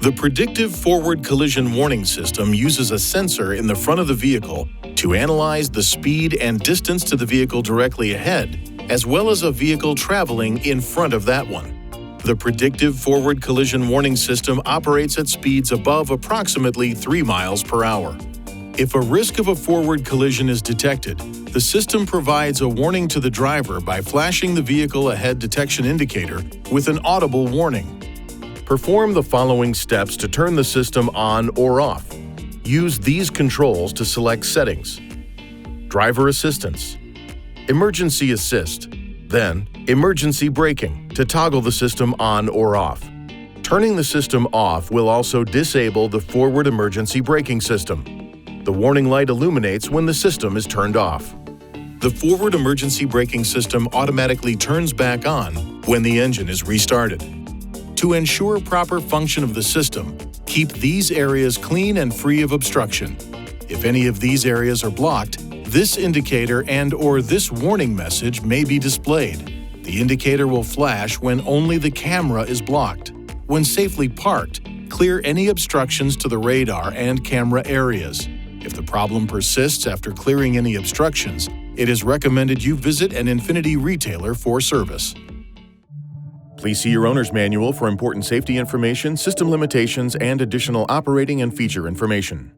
The Predictive Forward Collision Warning System uses a sensor in the front of the vehicle to analyze the speed and distance to the vehicle directly ahead, as well as a vehicle traveling in front of that one. The Predictive Forward Collision Warning System operates at speeds above approximately 3 miles per hour. If a risk of a forward collision is detected, the system provides a warning to the driver by flashing the vehicle ahead detection indicator with an audible warning. Perform the following steps to turn the system on or off. Use these controls to select settings: driver assistance, emergency assist, then emergency braking to toggle the system on or off. Turning the system off will also disable the forward emergency braking system. The warning light illuminates when the system is turned off. The forward emergency braking system automatically turns back on when the engine is restarted. To ensure proper function of the system, keep these areas clean and free of obstruction. If any of these areas are blocked, this indicator and/or this warning message may be displayed. The indicator will flash when only the camera is blocked. When safely parked, clear any obstructions to the radar and camera areas. If the problem persists after clearing any obstructions, it is recommended you visit an INFINITI retailer for service. Please see your owner's manual for important safety information, system limitations, and additional operating and feature information.